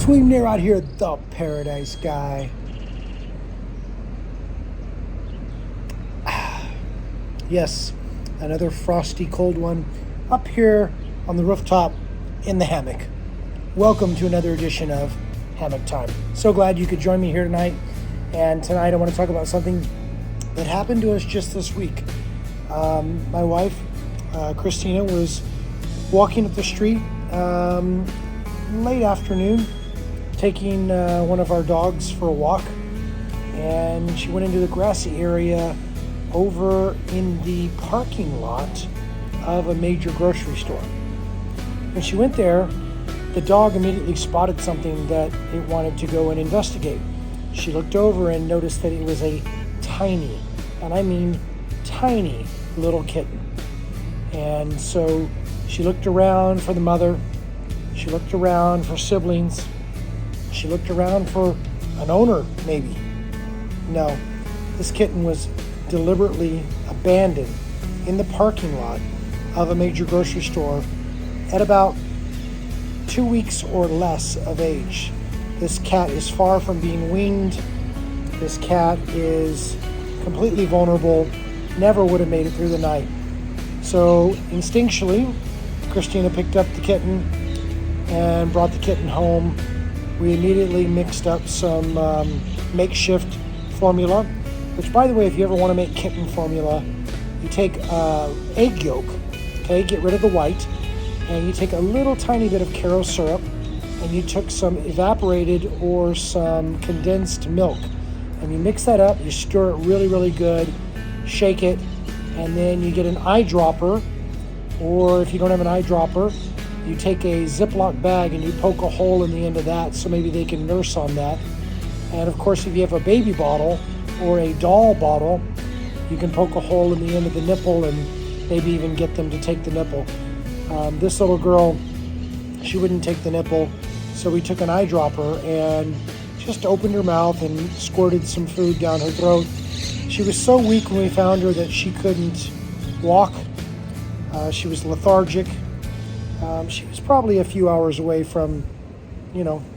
It's William Narod here, the Paradise Guy. Yes, another frosty cold one up here on the rooftop in the hammock. Welcome to another edition of Hammock Time. So glad you could join me here tonight. And tonight I want to talk about something that happened to us just this week. My wife, Christina, was walking up the street late afternoon, taking one of our dogs for a walk, and she went into the grassy area over in the parking lot of a major grocery store. When she went there, the dog immediately spotted something that it wanted to go and investigate. She looked over and noticed that it was a tiny, and I mean tiny, little kitten. And so she looked around for the mother, she looked around for siblings, she looked around for an owner, maybe. No, this kitten was deliberately abandoned in the parking lot of a major grocery store at about 2 weeks or less of age. This cat is far from being weaned. This cat is completely vulnerable, never would have made it through the night. So instinctually, Christina picked up the kitten and brought the kitten home. We immediately mixed up some makeshift formula, which, by the way, if you ever want to make kitten formula, you take egg yolk, okay, get rid of the white, and you take a little tiny bit of Caro syrup, and you took some evaporated or some condensed milk, and you mix that up, you stir it really, really good, shake it, and then you get an eyedropper, or if you don't have an eyedropper, you take a Ziploc bag and you poke a hole in the end of that so maybe they can nurse on that. And of course, if you have a baby bottle or a doll bottle, you can poke a hole in the end of the nipple and maybe even get them to take the nipple. This little girl, she wouldn't take the nipple, so we took an eyedropper and just opened her mouth and squirted some food down her throat. She was so weak when we found her that she couldn't walk. She was lethargic. She was probably a few hours away from,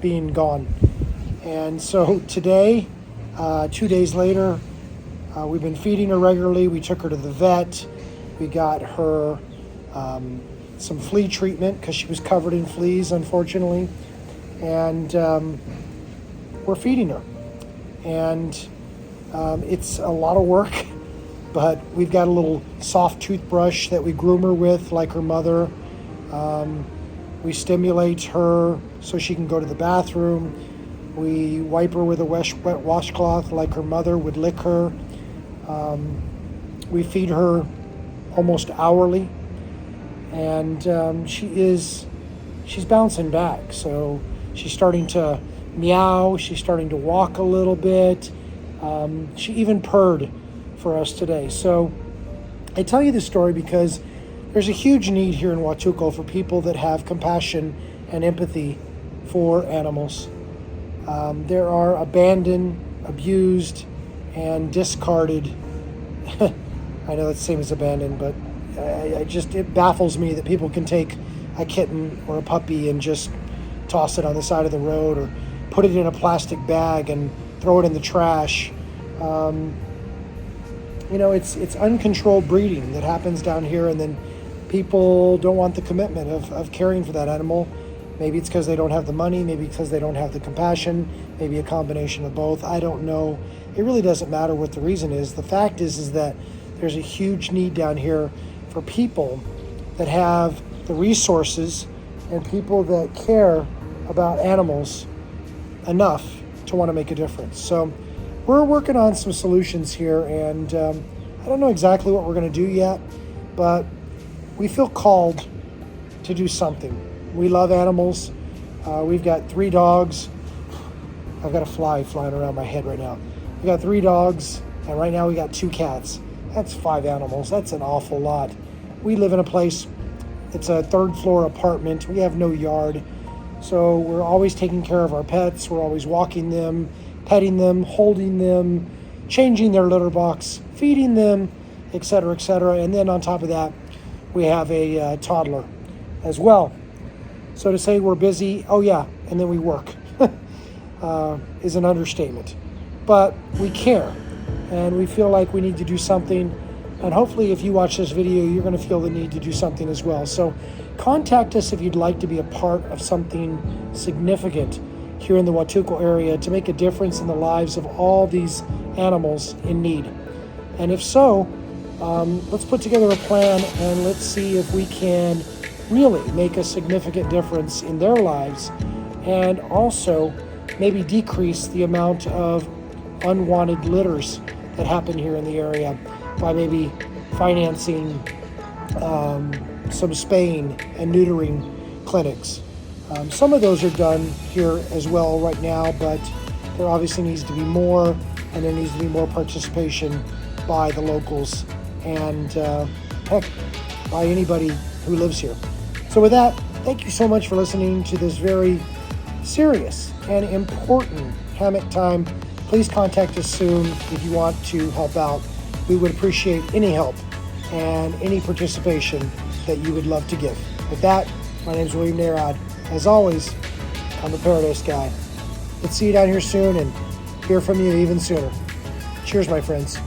being gone. And so today, 2 days later, we've been feeding her regularly. We took her to the vet. We got her some flea treatment because she was covered in fleas, unfortunately. And we're feeding her. And it's a lot of work, but we've got a little soft toothbrush that we groom her with, like her mother. We stimulate her so she can go to the bathroom. We wipe her with a wet washcloth like her mother would lick her. We feed her almost hourly, and she's bouncing back. So she's starting to meow. She's starting to walk a little bit. She even purred for us today. So I tell you this story because there's a huge need here in Huatulco for people that have compassion and empathy for animals. There are abandoned, abused, and discarded. I know that's the same as abandoned, but it baffles me that people can take a kitten or a puppy and just toss it on the side of the road or put it in a plastic bag and throw it in the trash. It's uncontrolled breeding that happens down here, and then people don't want the commitment of caring for that animal. Maybe it's because they don't have the money, maybe because they don't have the compassion, maybe a combination of both. I don't know. It really doesn't matter what the reason is. The fact is that there's a huge need down here for people that have the resources and people that care about animals enough to want to make a difference. So we're working on some solutions here, and I don't know exactly what we're going to do yet, but we feel called to do something. We love animals. We've got 3 dogs. I've got a fly flying around my head right now. We've got 3 dogs, and right now we got 2 cats. That's 5 animals. That's an awful lot. We live in a place, it's a 3rd floor apartment. We have no yard. So we're always taking care of our pets. We're always walking them, petting them, holding them, changing their litter box, feeding them, etc., etc. And then on top of that, we have a toddler as well. So to say we're busy, oh yeah, and then we work. is an understatement. But we care, and we feel like we need to do something. And hopefully if you watch this video, you're going to feel the need to do something as well. So contact us if you'd like to be a part of something significant here in the Huatulco area to make a difference in the lives of all these animals in need. And if so, let's put together a plan and let's see if we can really make a significant difference in their lives, and also maybe decrease the amount of unwanted litters that happen here in the area by maybe financing some spaying and neutering clinics. Some of those are done here as well right now, but there obviously needs to be more, and there needs to be more participation by the locals and heck, by anybody who lives here. So with that, thank you so much for listening to this very serious and important hammock time. Please contact us soon if you want to help out. We would appreciate any help and any participation that you would love to give. With that, my name is William Narod. As always, I'm a Paradise Guy. Let's see you down here soon and hear from you even sooner. Cheers, my friends.